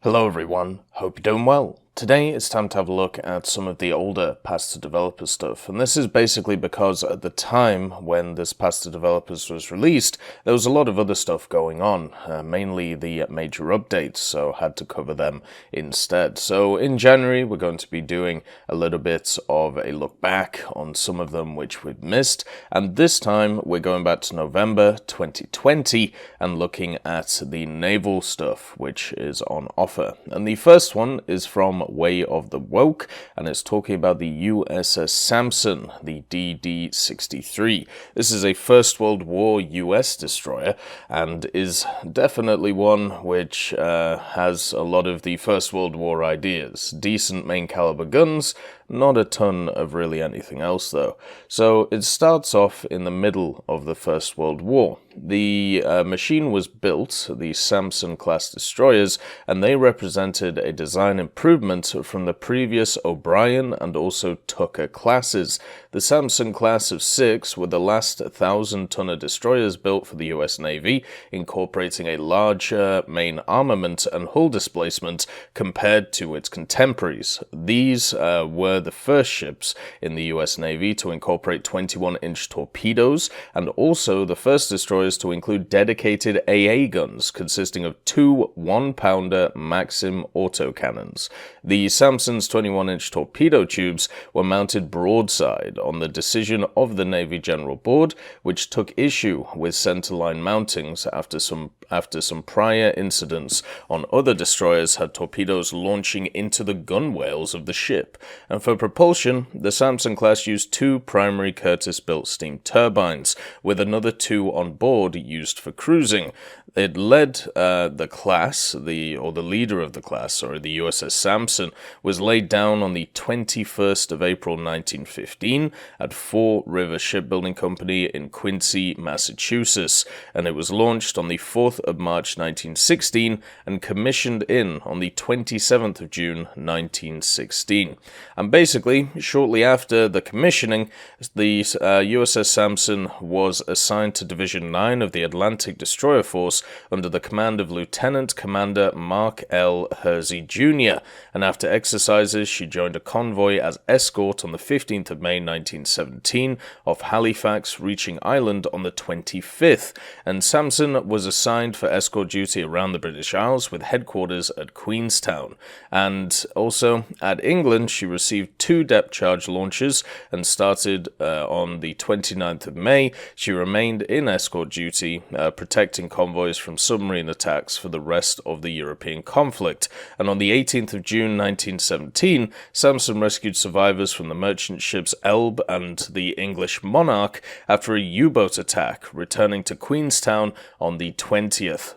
Hello everyone, hope you're doing well. Today it's time to have a look at some of the older Path to Developers stuff, and this is basically because at the time when this Path to Developers was released, there was a lot of other stuff going on, mainly the major updates, so I had to cover them instead. So in January we're going to be doing a little bit of a look back on some of them which we've missed, and this time we're going back to November 2020 and looking at the naval stuff which is on offer. And the first one is from Way of the Woke, and it's talking about the USS Sampson, the DD63. This is a First World War US destroyer, and is definitely one which has a lot of the First World War ideas. Decent main caliber guns, not a ton of really anything else though. So it starts off in the middle of the First World War. The machine was built, the Sampson class destroyers, and they represented a design improvement from the previous O'Brien and also Tucker classes. The Sampson class of 6 were the last 1,000-tonner destroyers built for the US Navy, incorporating a larger main armament and hull displacement compared to its contemporaries. These were the first ships in the US Navy to incorporate 21-inch torpedoes, and also the first destroyers to include dedicated AA guns consisting of 2 1-pounder Maxim autocannons. The Sampson's 21-inch torpedo tubes were mounted broadside on the decision of the Navy General Board, which took issue with centerline mountings after some prior incidents on other destroyers had torpedoes launching into the gunwales of the ship. And for propulsion, the Sampson class used 2 primary Curtiss-built steam turbines, with another 2 on board used for cruising. It led the class, the leader of the class, the USS Sampson, was laid down on the 21st of April 1915 at Fall River Shipbuilding Company in Quincy, Massachusetts, and it was launched on the 4th of March 1916 and commissioned on the 27th of June 1916. And basically, shortly after the commissioning, the USS Sampson was assigned to Division 9 of the Atlantic Destroyer Force under the command of Lieutenant Commander Mark L. Hersey Jr., and after exercises she joined a convoy as escort on the 15th of May 1917 off Halifax, reaching Ireland on the 25th, and Sampson was assigned for escort duty around the British Isles with headquarters at Queenstown. And also at England she received 2 depth charge launches and started on the 29th of May. She remained in escort duty, protecting convoys from submarine attacks for the rest of the European conflict. And on the 18th of June 1917, Sampson rescued survivors from the merchant ships Elbe and the English Monarch after a U-boat attack, returning to Queenstown on the 20th.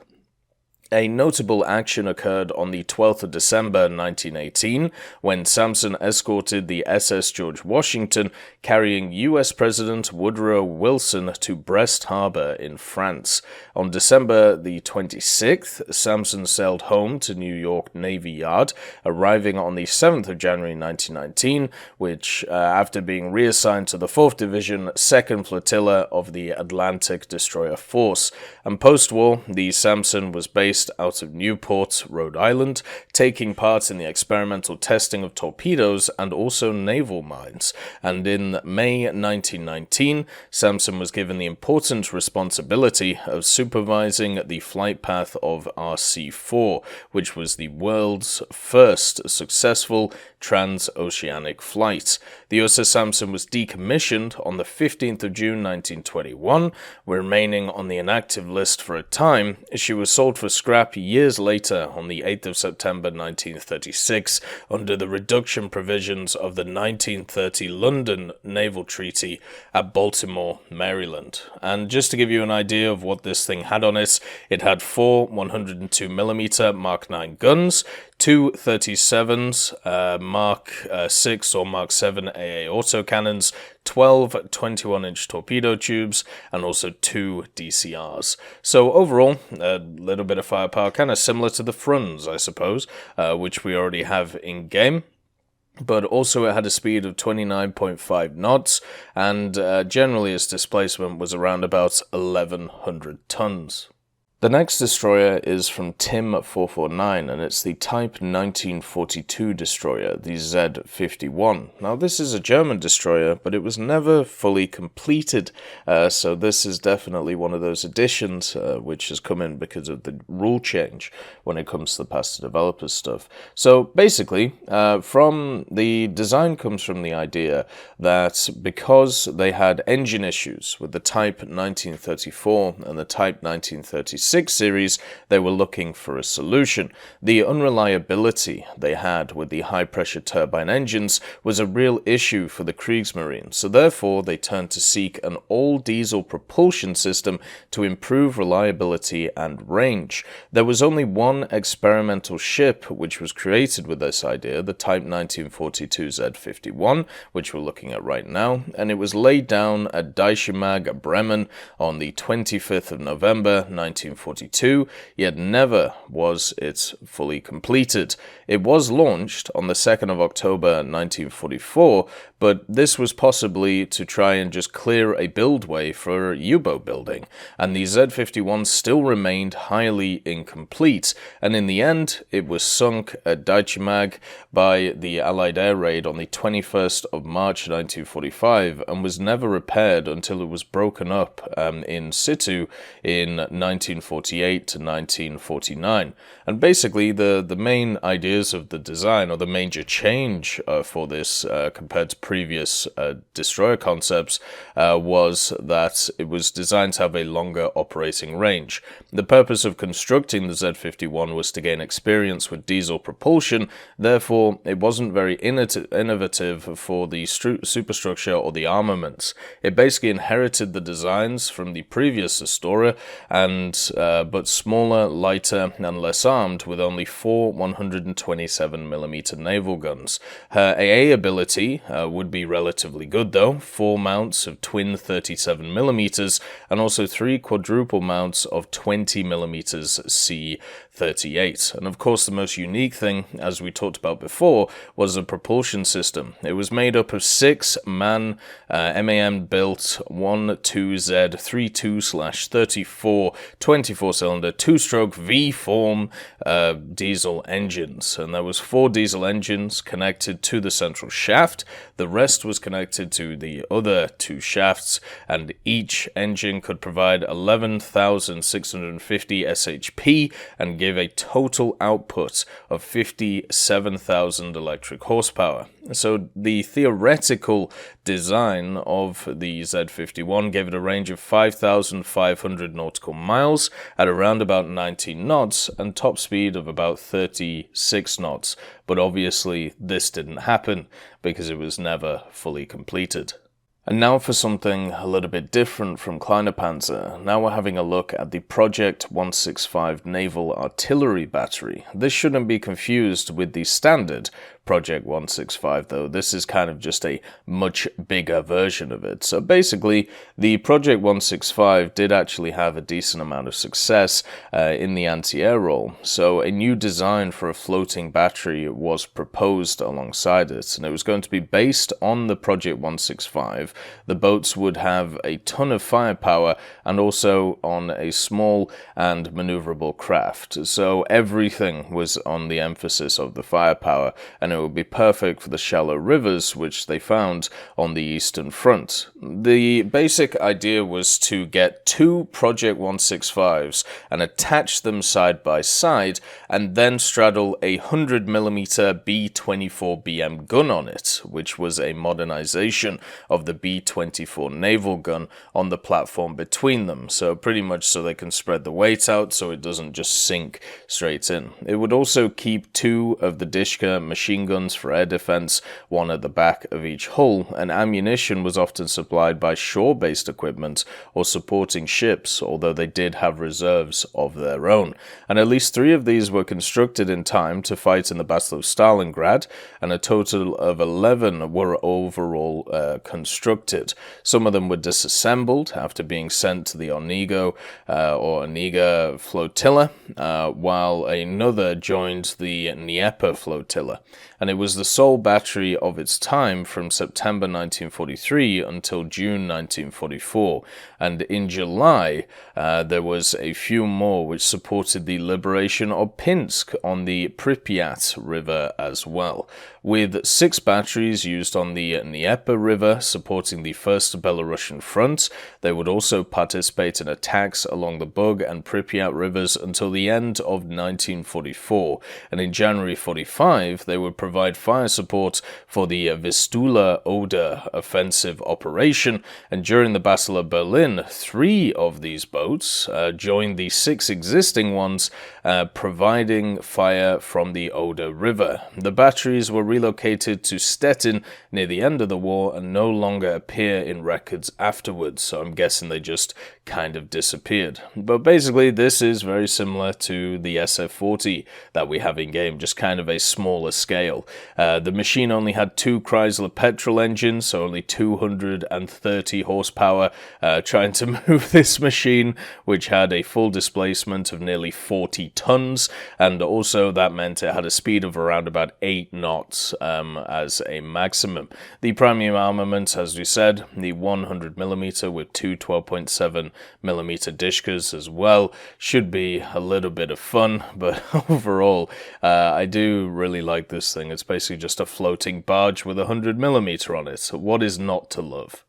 A notable action occurred on the 12th of December 1918 when Sampson escorted the SS George Washington, carrying US President Woodrow Wilson to Brest Harbor in France. On December the 26th, Sampson sailed home to New York Navy Yard, arriving on the 7th of January 1919, which, after being reassigned to the 4th Division, 2nd Flotilla of the Atlantic Destroyer Force. And post-war, the Sampson was based out of Newport, Rhode Island, taking part in the experimental testing of torpedoes and also naval mines. And in May 1919, Sampson was given the important responsibility of supervising the flight path of RC-4, which was the world's first successful transoceanic flight. The USS Sampson was decommissioned on the 15th of June 1921, remaining on the inactive list for a time. She was sold for scrap years later on the 8th of September 1936 under the reduction provisions of the 1930 London Naval Treaty at Baltimore, Maryland. And just to give you an idea of what this thing had on it, it had 4 102mm Mark 9 guns, 2 37s, Mark 6 or Mark 7 AA autocannons, 12 21-inch torpedo tubes, and also 2 DCRs. So overall, a little bit of firepower, kind of similar to the Fruns, I suppose, which we already have in-game. But also it had a speed of 29.5 knots, and generally its displacement was around about 1,100 tons. The next destroyer is from Tim449, and it's the Type 1942 destroyer, the Z51. Now, this is a German destroyer, but it was never fully completed, so this is definitely one of those additions which has come in because of the rule change when it comes to the path to developers stuff. So basically, from the design comes from the idea that because they had engine issues with the Type 1934 and the Type 1936 series, they were looking for a solution. The unreliability they had with the high-pressure turbine engines was a real issue for the Kriegsmarine, so therefore they turned to seek an all-diesel propulsion system to improve reliability and range. There was only one experimental ship which was created with this idea, the Type 1942 Z51, which we're looking at right now, and it was laid down at Deichenmag, Bremen on the 25th of November 1942, yet never was it fully completed. It was launched on the 2nd of October 1944, but this was possibly to try and just clear a buildway for U-boat building, and the Z51 still remained highly incomplete, and in the end it was sunk at Deichenmag by the Allied air raid on the 21st of March 1945 and was never repaired until it was broken up in situ in 1948 to 1949. And basically the main ideas of the design, or the major change for this compared to previous destroyer concepts, was that it was designed to have a longer operating range. The purpose of constructing the Z51 was to gain experience with diesel propulsion, therefore it wasn't very innovative for the superstructure or the armaments. It basically inherited the designs from the previous destroyer, and but smaller, lighter, and less armed, with only 4 127mm naval guns. Her AA ability would be relatively good though, 4 mounts of twin 37mm, and also 3 quadruple mounts of 20mm C38. And of course the most unique thing, as we talked about before, was the propulsion system. It was made up of 6 MAN built 12Z32/34 24-cylinder 2-stroke V-form diesel engines, and there was 4 diesel engines connected to the central shaft. The rest was connected to the other 2 shafts, and each engine could provide 11,650 SHP and give a total output of 57,000 electric horsepower. So the theoretical design of the Z51 gave it a range of 5,500 nautical miles at around about 19 knots and top speed of about 36 knots. But obviously this didn't happen because it was never fully completed. And now for something a little bit different from Kleiner Panzer. Now we're having a look at the Project 165 Naval Artillery Battery. This shouldn't be confused with the standard Project 165 though. This is kind of just a much bigger version of it. So basically, the Project 165 did actually have a decent amount of success in the anti-air role. So a new design for a floating battery was proposed alongside it, and it was going to be based on the Project 165. The boats would have a ton of firepower and also on a small and maneuverable craft. So everything was on the emphasis of the firepower, and it would be perfect for the shallow rivers which they found on the Eastern Front. The basic idea was to get 2 Project 165s and attach them side by side, and then straddle a 100mm B-24BM gun on it, which was a modernization of the B-24 naval gun on the platform between them, so pretty much so they can spread the weight out so it doesn't just sink straight in. It would also keep 2 of the Dishka machine guns for air defense, 1 at the back of each hull, and ammunition was often supplied by shore-based equipment or supporting ships, although they did have reserves of their own. And at least 3 of these were constructed in time to fight in the Battle of Stalingrad, and a total of 11 were overall constructed. Some of them were disassembled after being sent to the Onega flotilla, while another joined the Dnieper flotilla. and it was the sole battery of its time from September 1943 until June 1944. And in July, there was a few more which supported the liberation of Pinsk on the Pripyat River as well, with 6 batteries used on the Dnieper River supporting the First Belarusian Front. They would also participate in attacks along the Bug and Pripyat rivers until the end of 1944, and in January 45 they would provide fire support for the Vistula Oder offensive operation, and during the Battle of Berlin, 3 of these boats joined the 6 existing ones, providing fire from the Oder River. The batteries were relocated to Stettin near the end of the war and no longer appear in records afterwards, so I'm guessing they just kind of disappeared. But basically this is very similar to the SF-40 that we have in game, just kind of a smaller scale. The machine only had 2 Chrysler petrol engines, so only 230 horsepower, trying to move this machine, which had a full displacement of nearly 40 tons, and also that meant it had a speed of around about 8 knots as a maximum. The primary armament, as we said, the 100mm with 2 12.7mm Dishkas as well, should be a little bit of fun, but overall I do really like this thing. It's basically just a floating barge with 100mm on it, so what is not to love?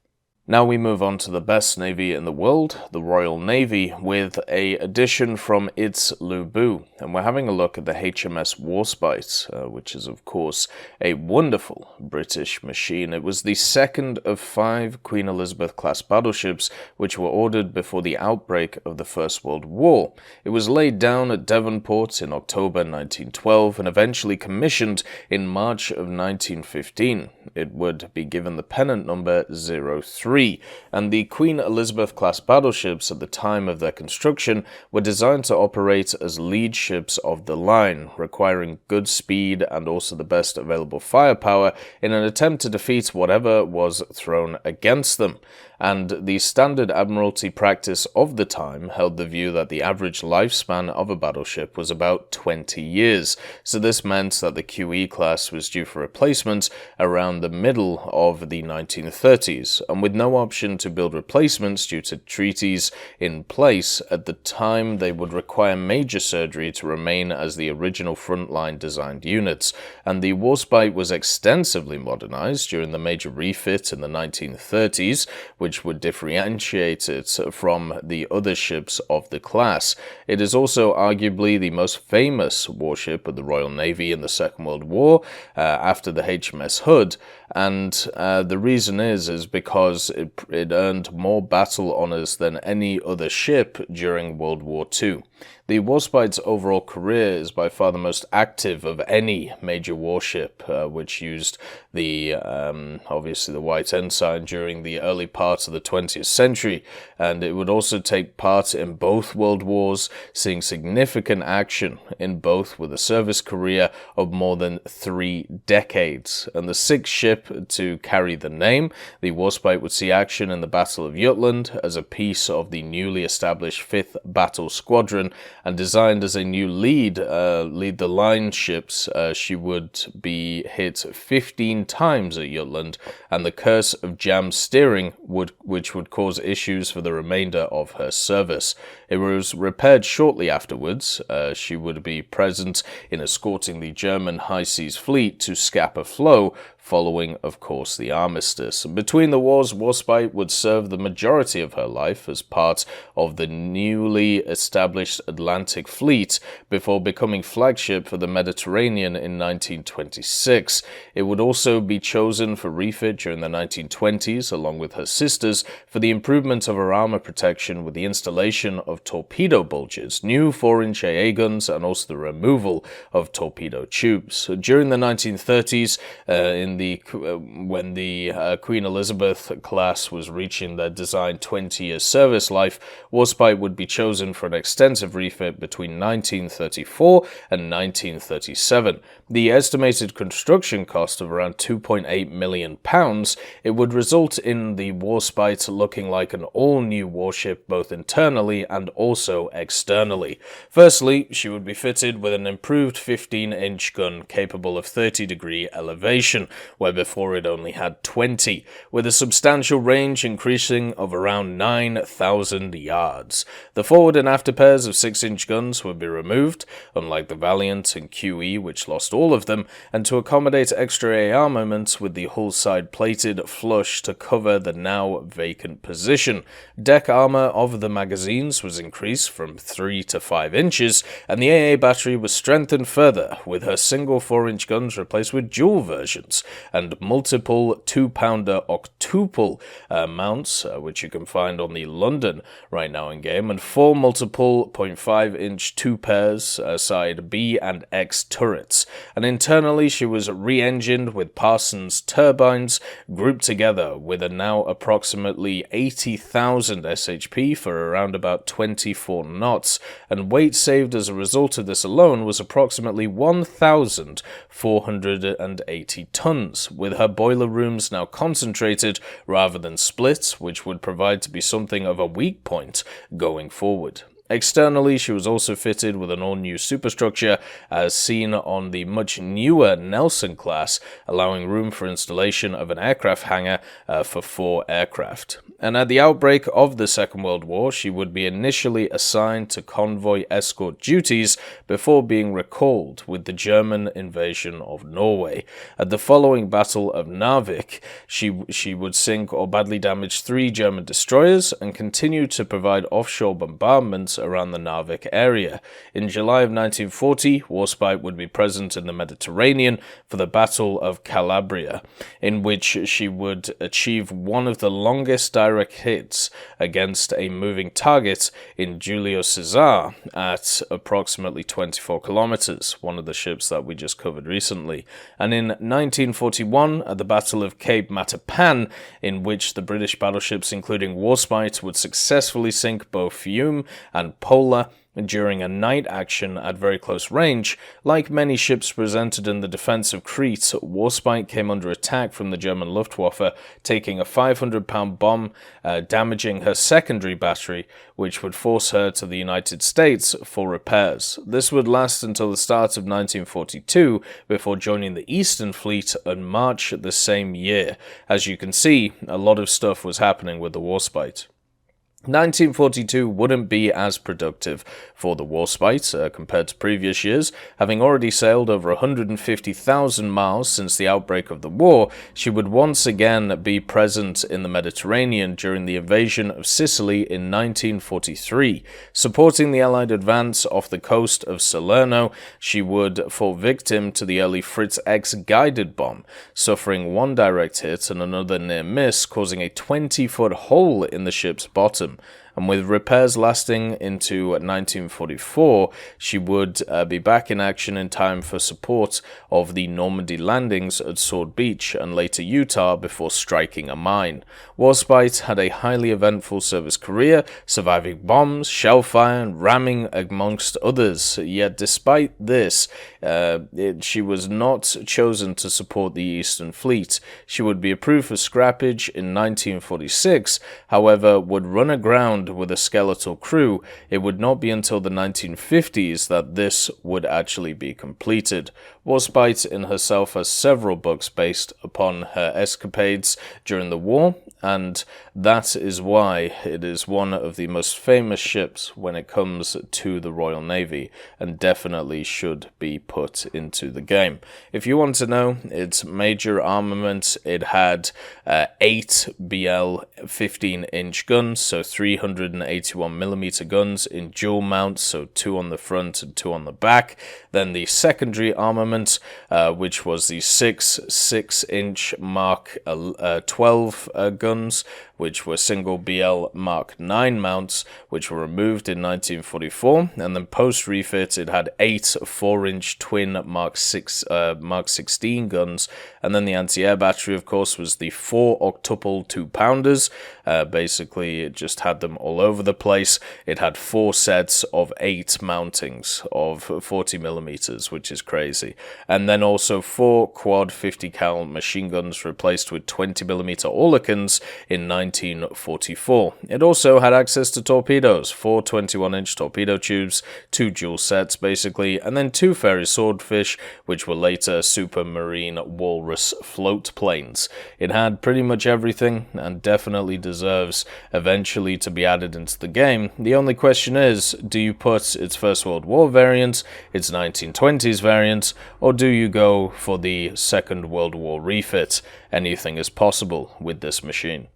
Now we move on to the best navy in the world, the Royal Navy, with a addition from its Lubu. And we're having a look at the HMS War Spice, which is of course a wonderful British machine. It was the second of 5 Queen Elizabeth class battleships which were ordered before the outbreak of the First World War. It was laid down at Devonport in October 1912 and eventually commissioned in March of 1915. It would be given the pennant number 03. And the Queen Elizabeth class battleships at the time of their construction were designed to operate as lead ships of the line, requiring good speed and also the best available firepower in an attempt to defeat whatever was thrown against them. And the standard admiralty practice of the time held the view that the average lifespan of a battleship was about 20 years, so this meant that the QE class was due for replacement around the middle of the 1930s, and with no option to build replacements due to treaties in place at the time, they would require major surgery to remain as the original frontline designed units, and the War Spice was extensively modernized during the major refit in the 1930s, which would differentiate it from the other ships of the class. It is also arguably the most famous warship of the Royal Navy in the Second World War, after the HMS Hood, and the reason is because it earned more battle honours than any other ship during World War II. The War Spice's overall career is by far the most active of any major warship, which used the obviously the White Ensign during the early part of the 20th century, and it would also take part in both World Wars, seeing significant action in both with a service career of more than 3 decades. And the 6th ship to carry the name, the War Spice would see action in the Battle of Jutland as a piece of the newly established 5th Battle Squadron, and designed as a new lead the line ships. She would be hit 15 times at Jutland, and the curse of jam steering which would cause issues for the remainder of her service. It was repaired shortly afterwards. She would be present in escorting the German High Seas Fleet to Scapa Flow, following, of course, the armistice. Between the wars, War Spice would serve the majority of her life as part of the newly established Atlantic Fleet before becoming flagship for the Mediterranean in 1926. It would also be chosen for refit during the 1920s, along with her sisters, for the improvement of her armor protection with the installation of torpedo bulges, new 4-inch AA guns, and also the removal of torpedo tubes. During the 1930s, in when the Queen Elizabeth class was reaching their designed 20-year service life, War Spice would be chosen for an extensive refit between 1934 and 1937. The estimated construction cost of around £2.8 million, it would result in the War Spice looking like an all-new warship both internally and also externally. Firstly, she would be fitted with an improved 15-inch gun capable of 30-degree elevation, where before it only had 20, with a substantial range increasing of around 9,000 yards. The forward and after pairs of 6-inch guns would be removed, unlike the Valiant and QE, which lost all of them, and to accommodate extra armaments with the hull side plated flush to cover the now vacant position. Deck armor of the magazines was increased from 3 to 5 inches, and the AA battery was strengthened further, with her single 4-inch guns replaced with dual versions, and multiple 2-pounder octuple mounts, which you can find on the London right now in game, and 4 multiple 0.5-inch 2 pairs side B and X turrets. And internally she was re-engined with Parsons turbines grouped together with a now approximately 80,000 SHP for around about 24 knots, and weight saved as a result of this alone was approximately 1,480 tons, with her boiler rooms now concentrated rather than split, which would provide to be something of a weak point going forward. Externally, she was also fitted with an all-new superstructure as seen on the much newer Nelson class, allowing room for installation of an aircraft hangar for 4 aircraft. And at the outbreak of the Second World War, she would be initially assigned to convoy escort duties before being recalled with the German invasion of Norway. At the following Battle of Narvik, she would sink or badly damage 3 German destroyers and continue to provide offshore bombardments around the Narvik area. In July of 1940, War Spice would be present in the Mediterranean for the Battle of Calabria, in which she would achieve one of the longest direct hits against a moving target in Julio Cesar at approximately 24 kilometers, one of the ships that we just covered recently. And in 1941, at the Battle of Cape Matapan, in which the British battleships, including War Spice, would successfully sink both Fiume and Pola during a night action at very close range. Like many ships presented in the defense of Crete, War Spice came under attack from the German Luftwaffe, taking a 500-pound bomb, damaging her secondary battery, which would force her to the United States for repairs. This would last until the start of 1942, before joining the Eastern Fleet in March the same year. As you can see, a lot of stuff was happening with the War Spice. 1942 wouldn't be as productive for the War Spice compared to previous years. Having already sailed over 150,000 miles since the outbreak of the war, she would once again be present in the Mediterranean during the invasion of Sicily in 1943. Supporting the Allied advance off the coast of Salerno, she would fall victim to the early Fritz X guided bomb, suffering one direct hit and another near miss, causing a 20-foot hole in the ship's bottom. And with repairs lasting into 1944, she would be back in action in time for support of the Normandy landings at Sword Beach and later Utah before striking a mine. War Spice had a highly eventful service career, surviving bombs, shellfire, and ramming amongst others. Yet despite this, she was not chosen to support the Eastern Fleet. She would be approved for scrappage in 1946, however, would run aground with a skeletal crew. It would not be until the 1950s that this would actually be completed. War Spice in herself has several books based upon her escapades during the war, and that is why it is one of the most famous ships when it comes to the Royal Navy, and definitely should be put into the game. If you want to know its major armament, it had 8 BL 15-inch guns, so 381mm guns in dual mounts, so 2 on the front and 2 on the back. Then the secondary armament armament, which was the 6.6-inch Mark 12 guns, which were single BL Mark 9 mounts, which were removed in 1944, and then post-refit it had 8 4-inch twin Mark 16 guns, and then the anti-air battery, of course, was the 4 octuple 2-pounders. Basically, it just had them all over the place. It had 4 sets of 8 mountings of 40mm, which is crazy, and then also 4 quad 50 cal machine guns replaced with 20mm Oerlikons in 1944. It also had access to torpedoes, 4 21-inch torpedo tubes, 2 dual sets basically, and then 2 Fairey Swordfish, which were later Supermarine Walrus float planes. It had pretty much everything and definitely deserves eventually to be added into the game. The only question is, do you put its First World War variant, its 1920s variant, or do you go for the Second World War refit? Anything is possible with this machine.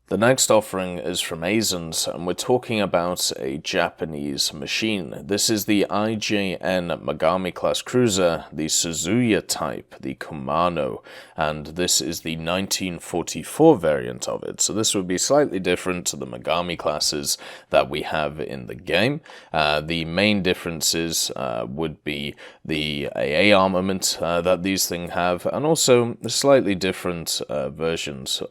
The next offering is from Asens, and we're talking about a Japanese machine. This is the IJN Megami class cruiser, the Uzuya Type, the Kumano, and this is the 1944 variant of it. So this would be slightly different to the Megami classes that we have in the game. The main differences would be the AA armament that these things have, and also slightly different versions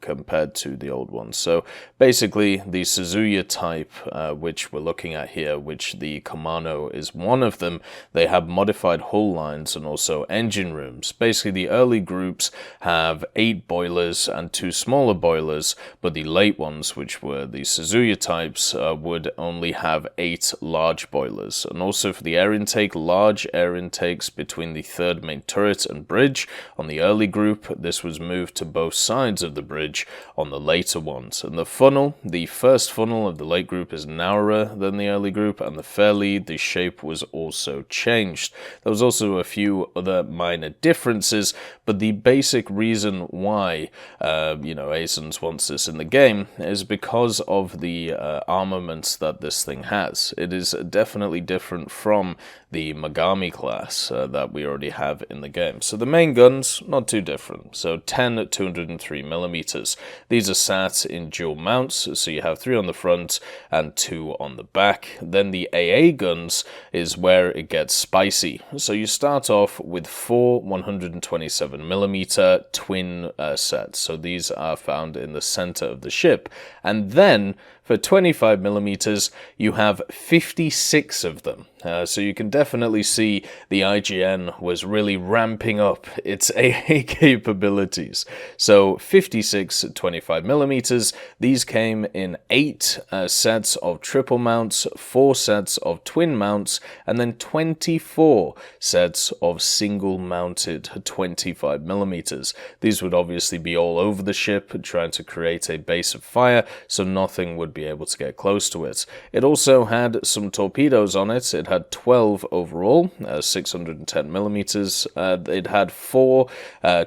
compared to the old ones. So basically the Uzuya Type, which we're looking at here, which the Kumano is one of them, they have modified hull lines and also engine rooms. Basically the early groups have 8 boilers and 2 smaller boilers, but the late ones, which were the Uzuya Types, would only have 8 large boilers. And also for the air intake, large air intakes between the 3rd main turret and bridge. On the early group, this was moved to both sides of the bridge on the later ones. And the funnel, the first funnel of the late group is narrower than the early group, and the fairlead, the shape was also changed. There was also a few other minor differences, but the basic reason why Asens wants this in the game is because of the armaments that this thing has. It is definitely different from the Megami class that we already have in the game. So the main guns, not too different. So 10 at 203mm. These are sat in dual mounts, so you have 3 on the front and 2 on the back. Then the AA guns is where it gets spicy. So you start off with 4 127mm twin sets. So these are found in the center of the ship. And then for 25mm, you have 56 of them. So you can definitely see the IGN was really ramping up its AA capabilities. So 56 25mm, these came in 8 sets of triple mounts, 4 sets of twin mounts, and then 24 sets of single mounted 25mm. These would obviously be all over the ship, trying to create a base of fire, so nothing would be able to get close to it. It also had some torpedoes on it. It had 12 overall, 610mm. It had 4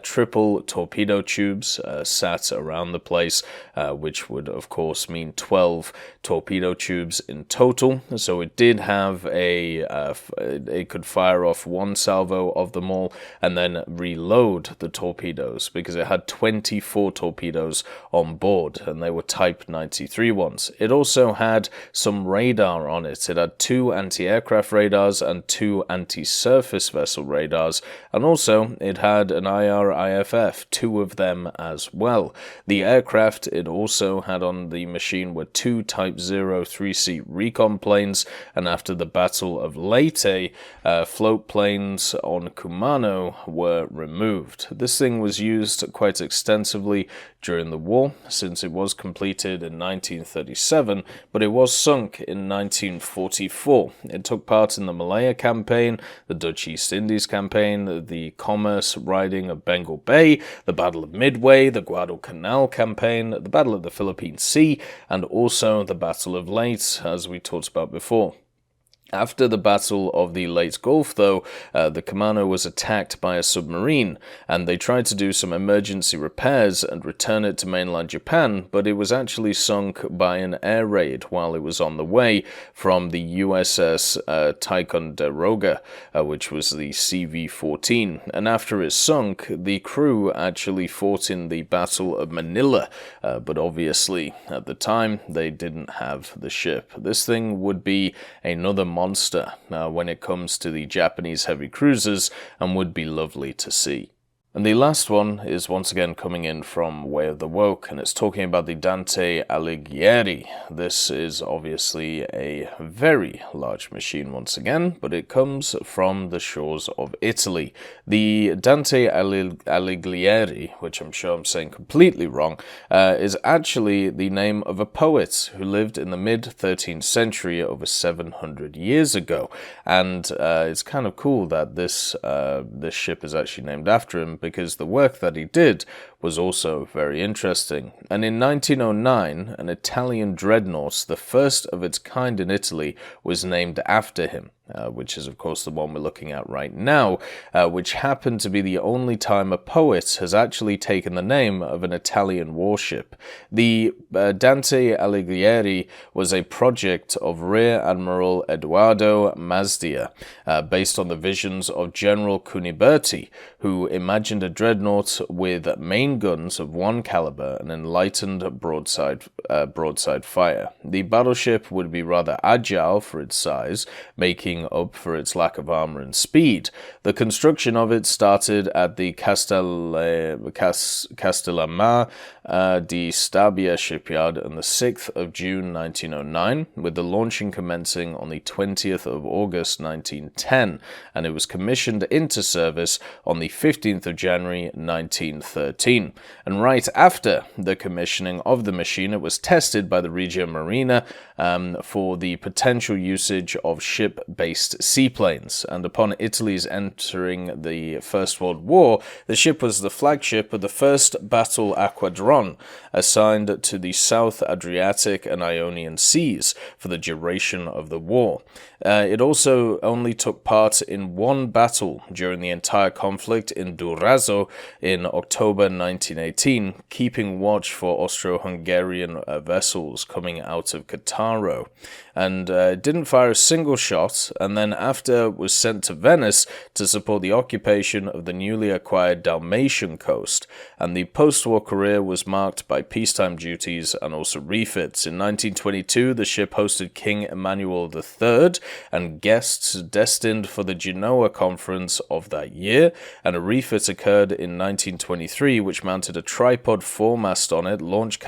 triple torpedo tubes sat around the place, which would of course mean 12 torpedo tubes in total. So it did have it could fire off 1 salvo of them all and then reload the torpedoes, because it had 24 torpedoes on board and they were Type 93 ones. It also had some radar on it. It had 2 anti-aircraft radars and 2 anti-surface vessel radars, and also it had an IR-IFF, 2 of them as well. The aircraft it also had on the machine were 2 Type 03C recon planes, and after the Battle of Leyte, float planes on Kumano were removed. This thing was used quite extensively during the war, since it was completed in 1937, but it was sunk in 1944. It took part in the Malaya campaign, the Dutch East Indies campaign, the commerce riding of Bengal Bay, the Battle of Midway, the Guadalcanal campaign, the Battle of the Philippine Sea, and also the Battle of Leyte, as we talked about before. After the Battle of the Leyte Gulf, though, the Kumano was attacked by a submarine, and they tried to do some emergency repairs and return it to mainland Japan, but it was actually sunk by an air raid while it was on the way from the USS Ticonderoga, which was the CV-14. And after it sunk, the crew actually fought in the Battle of Manila, but obviously, at the time, they didn't have the ship. This thing would be another monster when it comes to the Japanese heavy cruisers, and would be lovely to see. And the last one is once again coming in from Way of the Woke, and it's talking about the Dante Alighieri. This is obviously a very large machine once again, but it comes from the shores of Italy. The Dante Alighieri, which I'm sure I'm saying completely wrong, is actually the name of a poet who lived in the mid-13th century, over 700 years ago. And it's kind of cool that this ship is actually named after him, because the work that he did was also very interesting. And in 1909, an Italian dreadnought, the first of its kind in Italy, was named after him. Which is, of course, the one we're looking at right now, which happened to be the only time a poet has actually taken the name of an Italian warship. The Dante Alighieri was a project of Rear Admiral Edoardo Mazdia, based on the visions of General Cuniberti, who imagined a dreadnought with main guns of 1 caliber and enlightened broadside fire. The battleship would be rather agile for its size, making up for its lack of armor and speed. The construction of it started at the Castellamare di Stabia shipyard on the 6th of June 1909, with the launching commencing on the 20th of August 1910, and it was commissioned into service on the 15th of January 1913. And right after the commissioning of the machine, it was tested by the Regia Marina for the potential usage of ship-based seaplanes. And upon Italy's entering the First World War, the ship was the flagship of the first battle aquadron, assigned to the South Adriatic and Ionian Seas for the duration of the war. It also only took part in one battle during the entire conflict in Durazzo in October 1918, keeping watch for Austro-Hungarian vessels coming out of Cattaro. And didn't fire a single shot, and then after was sent to Venice to support the occupation of the newly acquired Dalmatian coast. And the post-war career was marked by peacetime duties and also refits. In 1922, the ship hosted King Emmanuel III and guests destined for the Genoa conference of that year, and a refit occurred in 1923, which mounted a tripod foremast on it, launch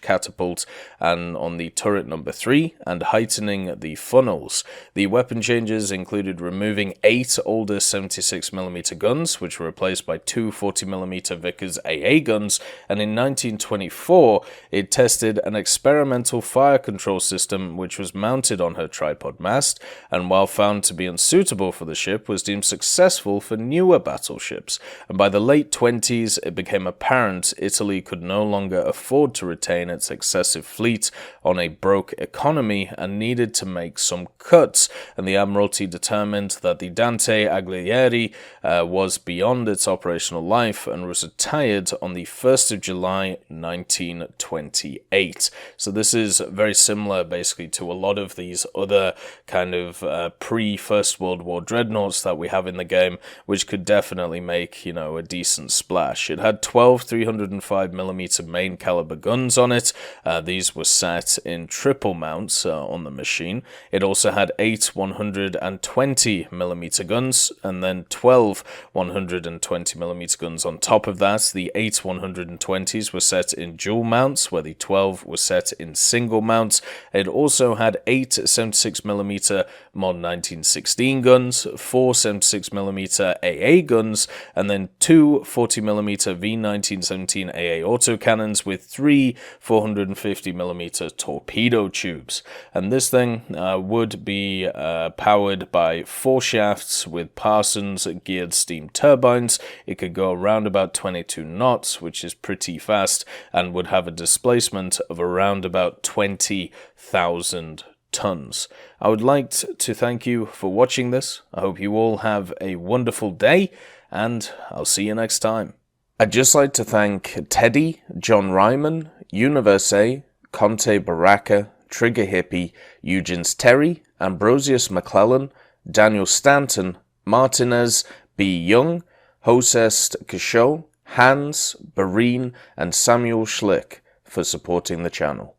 catapult, and on the turret number 3, and heightening the funnels. The weapon changes included removing 8 older 76mm guns, which were replaced by 2 40mm Vickers AA guns, and in 1924 it tested an experimental fire control system which was mounted on her tripod mast, and while found to be unsuitable for the ship, was deemed successful for newer battleships. And by the late 20s, it became apparent Italy could no longer afford to retain its excessive fleet on a broke economy and needed to make some cuts, and the Admiralty determined that the Dante Alighieri was beyond its operational life and was retired on the 1st of July 1928. So this is very similar basically to a lot of these other kind of pre-First World War dreadnoughts that we have in the game, which could definitely make, you know, a decent splash. It had 12 305mm main caliber guns on it. These were set in triple mounts on the machine. It also had 8 120mm guns and then 12 120mm guns on top of that. The 8 120s were set in dual mounts, where the 12 were set in single mounts. It also had 8 76mm Mod 1916 guns, 4 76mm AA guns, and then 2 40mm V1917 AA autocannons with 3 450mm torpedo tubes. And this thing would be powered by 4 shafts with Parsons geared steam turbines. It could go around about 22 knots, which is pretty fast, and would have a displacement of around about 20,000 tons. I would like to thank you for watching this. I hope you all have a wonderful day, and I'll see you next time. I'd just like to thank Teddy, John Ryman, Universe, Conte Baraka, Trigger Hippie, Eugens Terry, Ambrosius McClellan, Daniel Stanton, Martinez, B. Young, Hosest Kishol, Hans, Bareen, and Samuel Schlick for supporting the channel.